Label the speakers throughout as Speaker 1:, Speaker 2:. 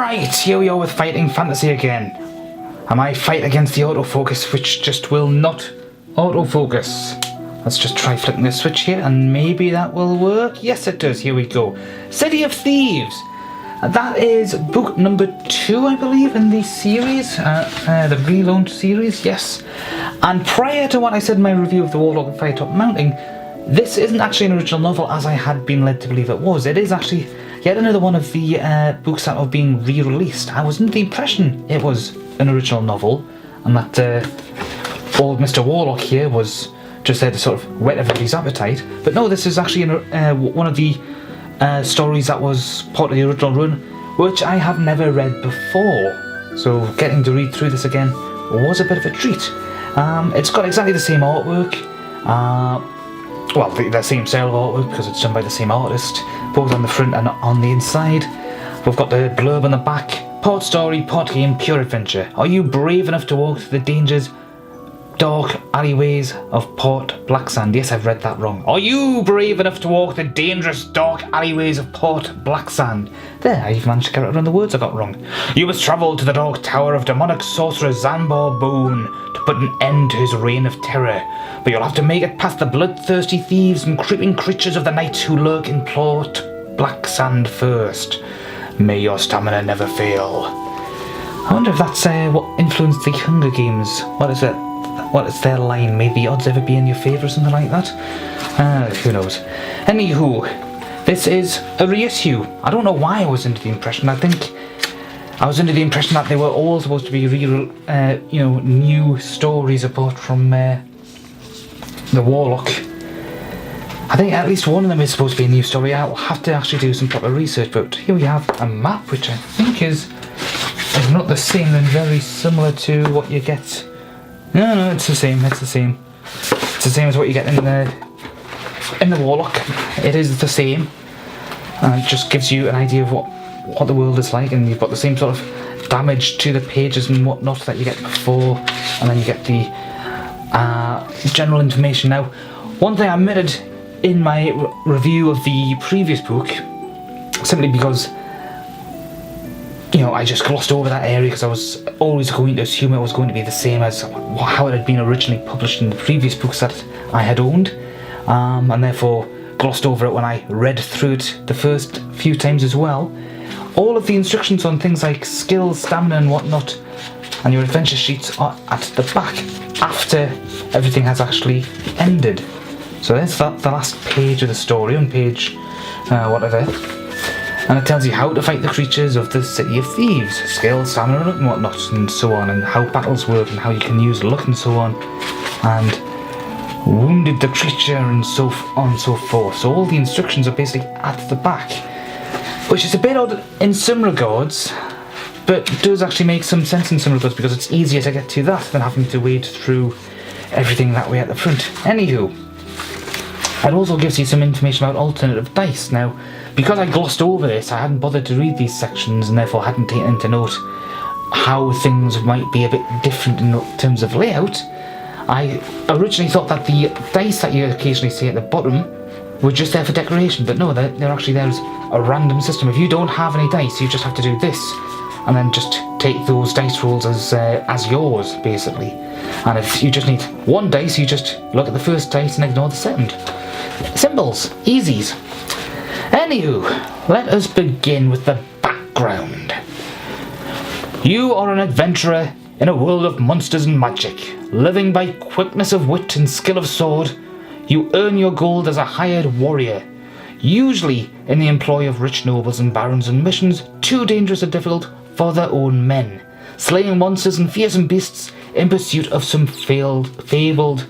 Speaker 1: Right, here we are with Fighting Fantasy again. And I fight against the autofocus, which just will not autofocus. Let's just try flicking the switch here, and maybe that will work. Yes, it does. Here we go. City of Thieves. That is book number 2, I believe, in the series, the relaunch series, yes. And prior to what I said in my review of The Warlock and Firetop Mounting, this isn't actually an original novel as I had been led to believe it was. It is actually yet another one of the books that are being re-released. I was under the impression it was an original novel, and that old Mr. Warlock here was just there to sort of whet everybody's appetite. But no, this is actually one of the stories that was part of the original run, which I have never read before. So getting to read through this again was a bit of a treat. It's got exactly the same artwork. Well, the same style of artwork because it's done by the same artist, both on the front and on the inside. We've got the blurb on the back. Part story, part game, pure adventure. Are you brave enough to walk through the dangers, dark alleyways of Port Blacksand? Yes, I've read that wrong. Are you brave enough to walk the dangerous, dark alleyways of Port Blacksand? There, I even managed to carry around the words I got wrong. You must travel to the dark tower of demonic sorcerer Zanbar Bone to put an end to his reign of terror. But you'll have to make it past the bloodthirsty thieves and creeping creatures of the night who lurk in Port Blacksand first. May your stamina never fail. I wonder if that's what influenced the Hunger Games. What is it? What is their line? May the odds ever be in your favour or something like that? Who knows. Anywho, this is a reissue. I don't know why I was under the impression. I think I was under the impression that they were all supposed to be new stories apart from the Warlock. I think at least one of them is supposed to be a new story. I'll have to actually do some proper research, but here we have a map which I think is, if not the same, then very similar to what you get. No, it's the same. It's the same. It's the same as what you get in the Warlock. It is the same. And it just gives you an idea of what the world is like, and you've got the same sort of damage to the pages and whatnot that you get before, and then you get the general information. Now, one thing I omitted in my review of the previous book, simply because I just glossed over that area because I was always going to assume it was going to be the same as how it had been originally published in the previous books that I had owned, and therefore glossed over it when I read through it the first few times as well. All of the instructions on things like skills, stamina and whatnot, and your adventure sheets are at the back after everything has actually ended. So there's the last page of the story on page whatever. And it tells you how to fight the creatures of the City of Thieves, skills, stamina and whatnot, and so on, and how battles work and how you can use luck and so on, and wounded the creature and so on and so forth. So all the instructions are basically at the back, which is a bit odd in some regards, but does actually make some sense in some regards because it's easier to get to that than having to wade through everything that way at the front. Anywho, it also gives you some information about alternative dice. Now, because I glossed over this, I hadn't bothered to read these sections and therefore hadn't taken into note how things might be a bit different in terms of layout. I originally thought that the dice that you occasionally see at the bottom were just there for decoration, but no, they're actually there as a random system. If you don't have any dice, you just have to do this, and then just take those dice rolls as yours, basically. And if you just need one dice, you just look at the first dice and ignore the second. Symbols, easies. Anywho, let us begin with the background. You are an adventurer in a world of monsters and magic. Living by quickness of wit and skill of sword, you earn your gold as a hired warrior, usually in the employ of rich nobles and barons on missions too dangerous or difficult for their own men, slaying monsters and fearsome beasts in pursuit of some fabled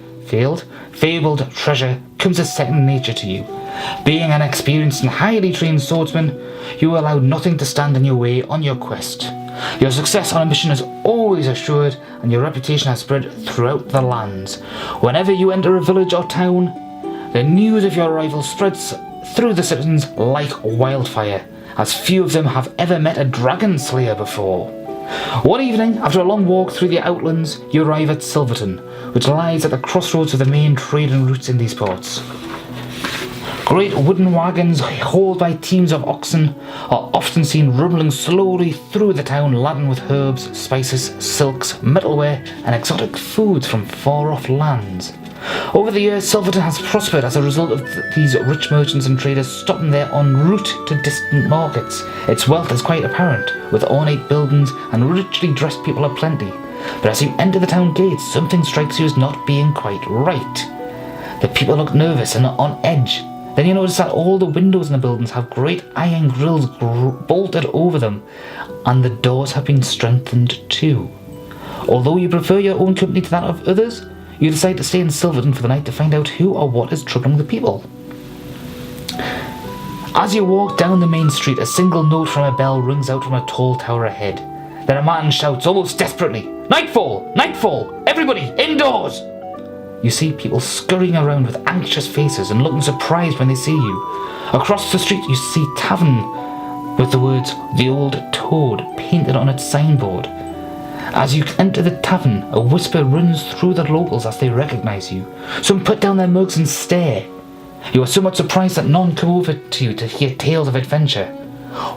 Speaker 1: treasure comes as second nature to you. Being an experienced and highly trained swordsman, you allow nothing to stand in your way on your quest. Your success on a mission is always assured, and your reputation has spread throughout the lands. Whenever you enter a village or town, the news of your arrival spreads through the citizens like wildfire, as few of them have ever met a dragon slayer before. One evening, after a long walk through the outlands, you arrive at Silverton, which lies at the crossroads of the main trading routes in these parts. Great wooden wagons hauled by teams of oxen are often seen rumbling slowly through the town, laden with herbs, spices, silks, metalware, and exotic foods from far-off lands. Over the years, Silverton has prospered as a result of these rich merchants and traders stopping there en route to distant markets. Its wealth is quite apparent, with ornate buildings and richly dressed people aplenty. But as you enter the town gates, something strikes you as not being quite right. The people look nervous and on edge. Then you notice that all the windows in the buildings have great iron grills bolted over them, and the doors have been strengthened too. Although you prefer your own company to that of others, you decide to stay in Silverton for the night to find out who or what is troubling the people. As you walk down the main street, a single note from a bell rings out from a tall tower ahead. Then a man shouts almost desperately, "Nightfall! Nightfall! Everybody, indoors!" You see people scurrying around with anxious faces and looking surprised when they see you. Across the street you see tavern with the words "The Old Toad" painted on its signboard. As you enter the tavern, a whisper runs through the locals as they recognise you. Some put down their mugs and stare. You are somewhat surprised that none come over to you to hear tales of adventure.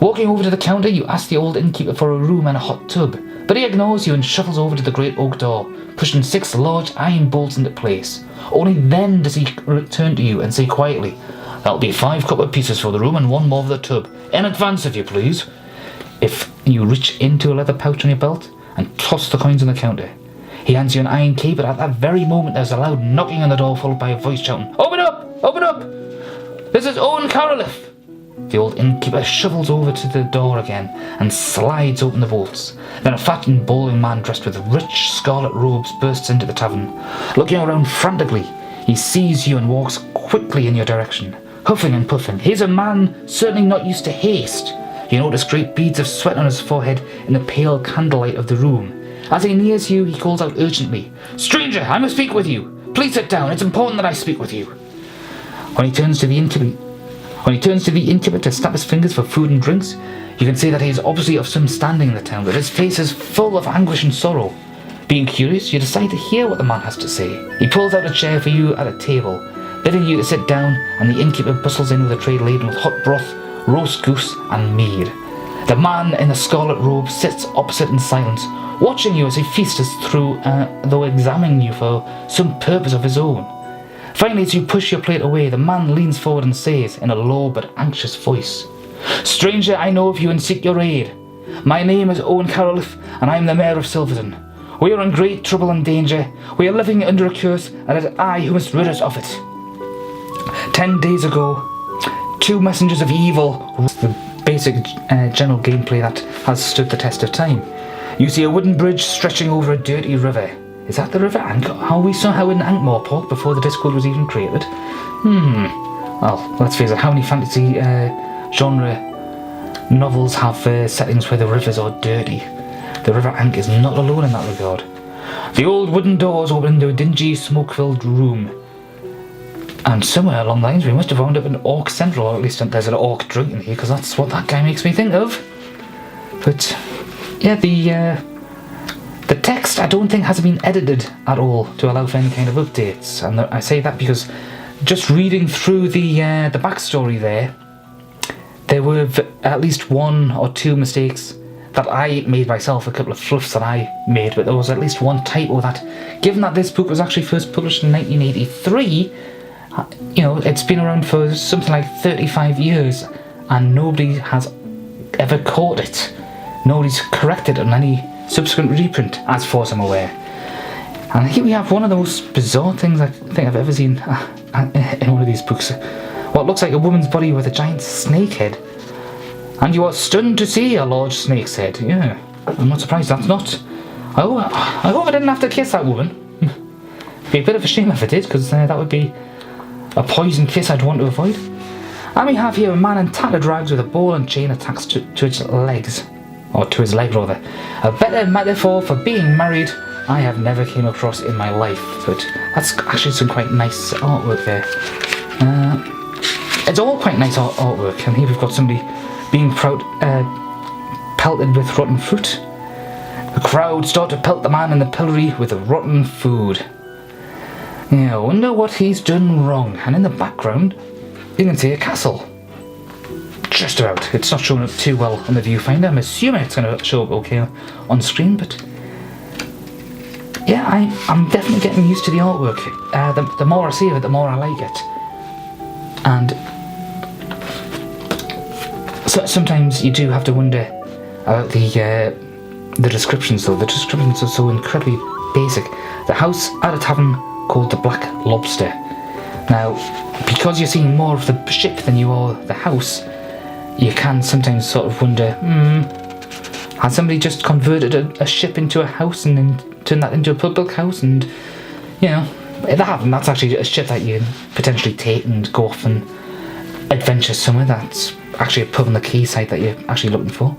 Speaker 1: Walking over to the counter, you ask the old innkeeper for a room and a hot tub, but he ignores you and shuffles over to the great oak door, pushing 6 large iron bolts into place. Only then does he return to you and say quietly, "That'll be 5 copper pieces for the room and 1 more for the tub. In advance, if you please." If you reach into a leather pouch on your belt and toss the coins on the counter, he hands you an iron key, but at that very moment there's a loud knocking on the door followed by a voice shouting, "Open up! Open up! This is Owen Caroliff!" The old innkeeper shuffles over to the door again and slides open the bolts. Then a fat and balding man dressed with rich scarlet robes bursts into the tavern. Looking around frantically, he sees you and walks quickly in your direction, huffing and puffing. He's a man certainly not used to haste. You notice great beads of sweat on his forehead in the pale candlelight of the room. As he nears you, he calls out urgently, "Stranger, I must speak with you. Please sit down. It's important that I speak with you." When he turns to the innkeeper to snap his fingers for food and drinks, you can see that he is obviously of some standing in the town, but his face is full of anguish and sorrow. Being curious, you decide to hear what the man has to say. He pulls out a chair for you at a table, bidding you to sit down, and the innkeeper bustles in with a tray laden with hot broth, roast goose, and mead. The man in the scarlet robe sits opposite in silence, watching you as he feasts through, though examining you for some purpose of his own. Finally, as you push your plate away, the man leans forward and says, in a low but anxious voice, "Stranger, I know of you and seek your aid. My name is Owen Caroliff, and I am the mayor of Silverton. We are in great trouble and danger. We are living under a curse, and it is I who must rid us of it. 10 days ago, 2 messengers of evil," the basic general gameplay that has stood the test of time. "You see a wooden bridge stretching over a dirty river." Is that the River Ank? Are we somehow in Ankmore Park before the Discord was even created? Well, let's face it, how many fantasy genre novels have settings where the rivers are dirty? The River Ank is not alone in that regard. The old wooden doors open into a dingy, smoke-filled room. And somewhere along the lines we must have wound up in Orc Central, or at least there's an orc drink in here, because that's what that guy makes me think of. But, yeah, the text I don't think has been edited at all to allow for any kind of updates, and I say that because just reading through the backstory there were at least 1 or 2 mistakes that I made myself, a couple of fluffs that I made, but there was at least 1 typo that, given that this book was actually first published in 1983, it's been around for something like 35 years and nobody has ever caught it. Nobody's corrected it on any subsequent reprint, as far as I'm aware. And here we have one of the most bizarre things I think I've ever seen in one of these books. What looks like a woman's body with a giant snake head. "And you are stunned to see a large snake's head." Yeah, I'm not surprised that's not. I hope I didn't have to kiss that woman. Be a bit of a shame if I did, because that would be a poison kiss I'd want to avoid. And we have here a man in tattered rags with a ball and chain attached to its legs. Or to his leg, rather. A better metaphor for being married I have never came across in my life, but that's actually some quite nice artwork there. It's all quite nice artwork, and here we've got somebody being pelted with rotten fruit. The crowd start to pelt the man in the pillory with rotten food. Yeah, I wonder what he's done wrong. And in the background, you can see a castle. Just about. It's not showing up too well on the viewfinder. I'm assuming it's going to show up okay on screen, but yeah, I'm definitely getting used to the artwork. The more I see of it, the more I like it. And so, sometimes you do have to wonder about the descriptions, though. The descriptions are so incredibly basic. The house at a tavern called the Black Lobster. Now, because you're seeing more of the ship than you are the house, you can sometimes sort of wonder, has somebody just converted a ship into a house and then turned that into a public house? And, you know, that happened. That's actually a ship that you potentially take and go off and adventure somewhere. That's actually a pub on the quayside that you're actually looking for.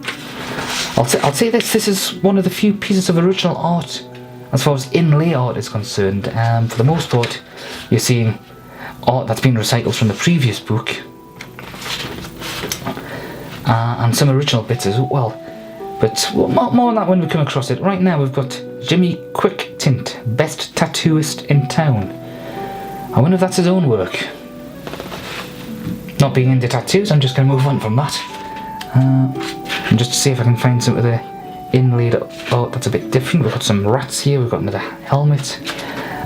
Speaker 1: I'll say this is one of the few pieces of original art as far as inlay art is concerned. For the most part, you're seeing art that's been recycled from the previous book, and some original bits as well. But more on that when we come across it. Right now we've got Jimmy Quick Tint, best tattooist in town. I wonder if that's his own work. Not being into tattoos, I'm just going to move on from that. And just to see if I can find some of the inlaid art that's a bit different. We've got some rats here, we've got another helmet, we've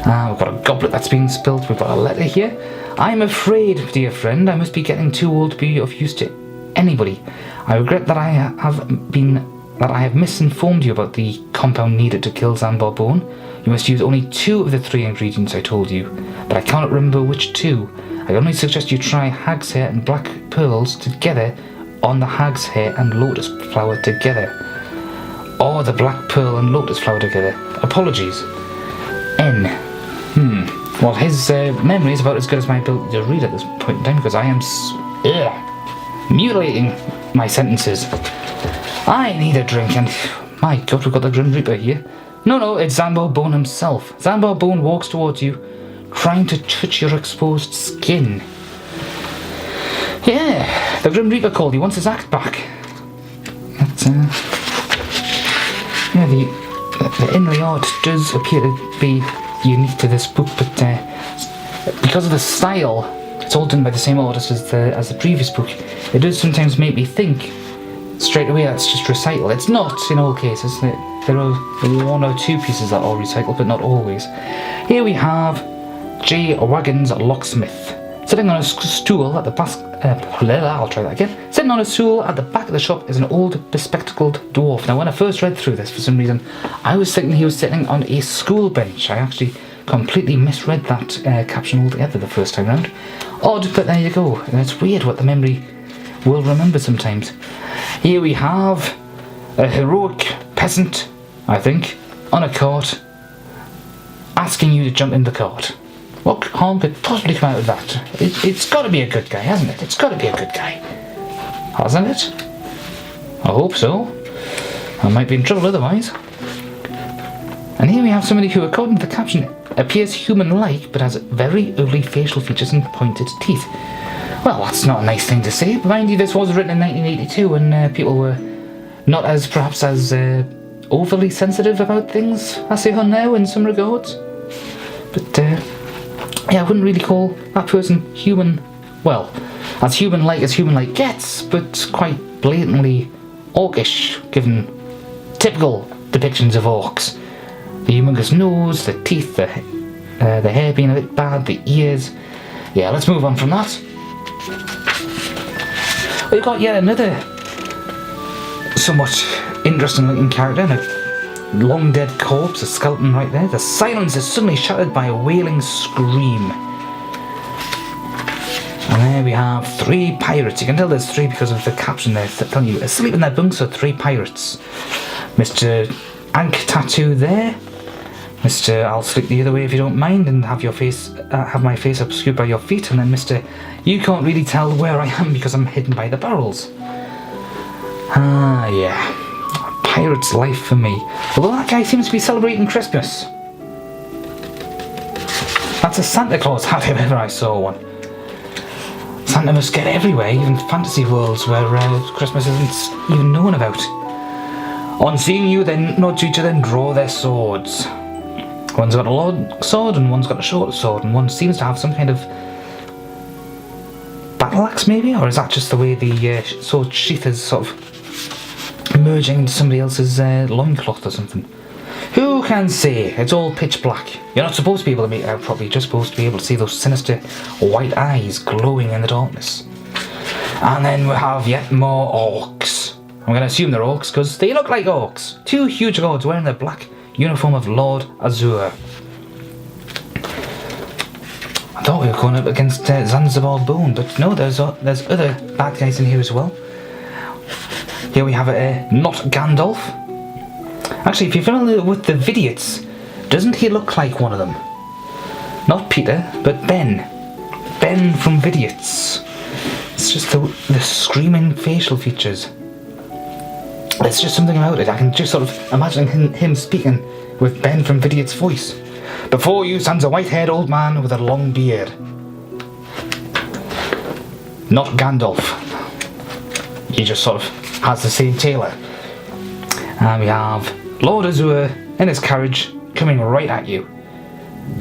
Speaker 1: got a goblet that's been spilled, we've got a letter here. I'm afraid, dear friend, I must be getting too old to be of use to anybody. I regret that I have misinformed you about the compound needed to kill Zanbar Bone. You must use only 2 of the 3 ingredients I told you, but I cannot remember which 2. I only suggest you try hag's hair and black pearls together on the hag's hair and lotus flower together. Or the black pearl and lotus flower together. Apologies. N. Well, his memory is about as good as my ability to read at this point in time, because I am mutilating my sentences. I need a drink, and my god, we've got the Grim Reaper here. No, it's Zanbar Bone himself. Zanbar Bone walks towards you, trying to touch your exposed skin. Yeah, the Grim Reaper called. He wants his axe back. That's, yeah, the inlay art does appear to be unique to this book, but because of the style, it's all done by the same artist as the previous book. It does sometimes make me think straight away that's just recycled. It's not in all cases. There are 1 or 2 pieces that are recycled, but not always. Here we have J. Waggon's Locksmith. Sitting on a stool at the back. I'll try that again. Sitting on a stool at the back of the shop is an old bespectacled dwarf. Now, when I first read through this, for some reason, I was thinking he was sitting on a school bench. I actually completely misread that caption altogether the first time round. Odd, but there you go. It's weird what the memory will remember sometimes. Here we have a heroic peasant, I think, on a cart, asking you to jump in the cart. What harm could possibly come out of that? It's got to be a good guy, hasn't it? It's got to be a good guy, hasn't it? I hope so. I might be in trouble otherwise. And here we have somebody who, according to the caption, appears human-like but has very ugly facial features and pointed teeth. Well, that's not a nice thing to say. Mind you, this was written in 1982 when people were not as, perhaps as overly sensitive about things as they are now in some regards. But yeah, I wouldn't really call that person human, well, as human-like gets, but quite blatantly orcish, given typical depictions of orcs. The humongous nose, the teeth, the hair being a bit bad, the ears. Yeah, let's move on from that. We've got yet another somewhat interesting looking character, and a long dead corpse, a skeleton right there. The silence is suddenly shattered by a wailing scream. And there we have 3 pirates. You can tell there's 3 because of the caption there telling you asleep in their bunks are 3 pirates. Mr. Ankh Tattoo there. Mr. I'll slick the other way if you don't mind and have your face, have my face obscured by your feet, and then Mr. You can't really tell where I am because I'm hidden by the barrels. Ah, yeah. A pirate's life for me. Although that guy seems to be celebrating Christmas. That's a Santa Claus hat if ever I saw one. Santa must get everywhere, even fantasy worlds where Christmas isn't even known about. On seeing you, they nod to each other and draw their swords. One's got a long sword and one's got a short sword, and one seems to have some kind of battle axe maybe? Or is that just the way the sword sheath is sort of merging into somebody else's loincloth or something? Who can say? It's all pitch black. You're not supposed to be able to make it out properly, you're just supposed to be able to see those sinister white eyes glowing in the darkness. And then we have yet more orcs. I'm going to assume they're orcs because they look like orcs. 2 huge lords wearing the black uniform of Lord Azure. I thought we were going up against Zanzibar Bone, but no, there's other bad guys in here as well. Here we have not Gandalf. Actually, if you're familiar with the Vidiots, doesn't he look like one of them? Not Peter, but Ben. Ben from Vidiots. It's just the screaming facial features. There's just something about it. I can just sort of imagine him speaking with Ben from Vidiots' voice. Before you stands a white-haired old man with a long beard. Not Gandalf. He just sort of has the same tailor. And we have Lord Azure in his carriage coming right at you.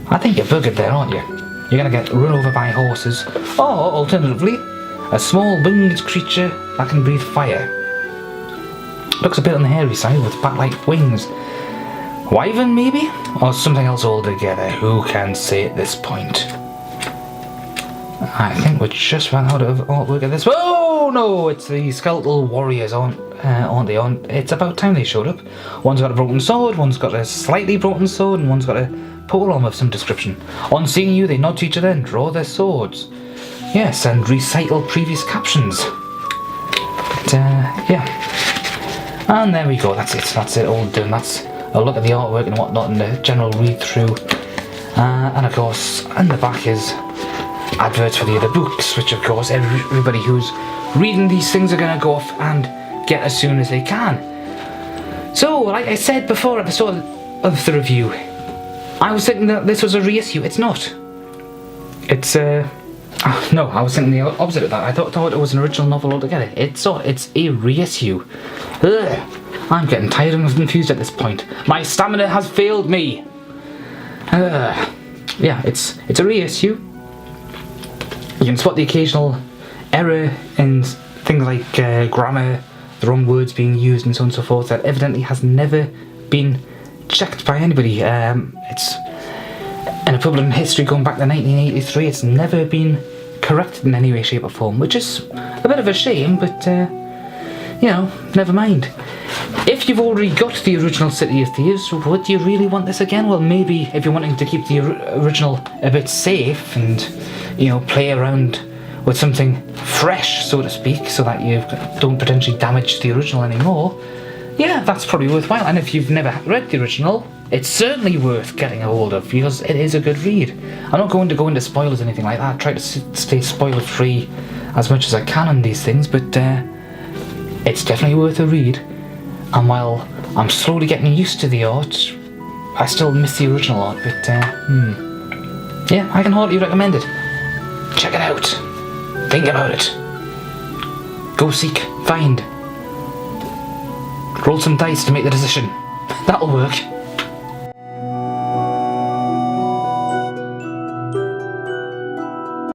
Speaker 1: I think you're buggered there, aren't you? You're going to get run over by horses. Or, alternatively, a small winged creature that can breathe fire. Looks a bit on the hairy side with bat-like wings. Wyvern, maybe? Or something else altogether. Who can say at this point? I think we're just run out of artwork at this. Oh no! It's the skeletal warriors, aren't they? It's about time they showed up. One's got a broken sword, one's got a slightly broken sword, and one's got a polearm of some description. On seeing you, they nod to each other and draw their swords. Yes, and recycle previous captions. But, yeah. And there we go, that's it, all done. That's a look at the artwork and whatnot and the general read through. And of course, in the back is adverts for the other books, which of course everybody who's reading these things are going to go off and get as soon as they can. So, like I said before at the start of the review, I was thinking that this was a reissue. It's not. It's no, I was thinking the opposite of that. I thought it was an original novel altogether. It's not. It's a reissue. Ugh. I'm getting tired and confused at this point. My stamina has failed me. Yeah, it's a reissue. You can spot the occasional error in things like grammar, the wrong words being used, and so on and so forth. That evidently has never been checked by anybody. It's in a published history going back to 1983. It's never been corrected in any way, shape, or form, which is a bit of a shame. But you know, never mind. If you've already got the original City of Thieves, would you really want this again? Well, maybe if you're wanting to keep the original a bit safe and, you know, play around with something fresh, so to speak, so that you don't potentially damage the original anymore, yeah, that's probably worthwhile. And if you've never read the original, it's certainly worth getting a hold of because it is a good read. I'm not going to go into spoilers or anything like that. I try to stay spoiler free as much as I can on these things, but it's definitely worth a read. And while I'm slowly getting used to the art, I still miss the original art, but yeah, I can hardly recommend it. Check it out. Think about it. Go seek, find. Roll some dice to make the decision. That'll work.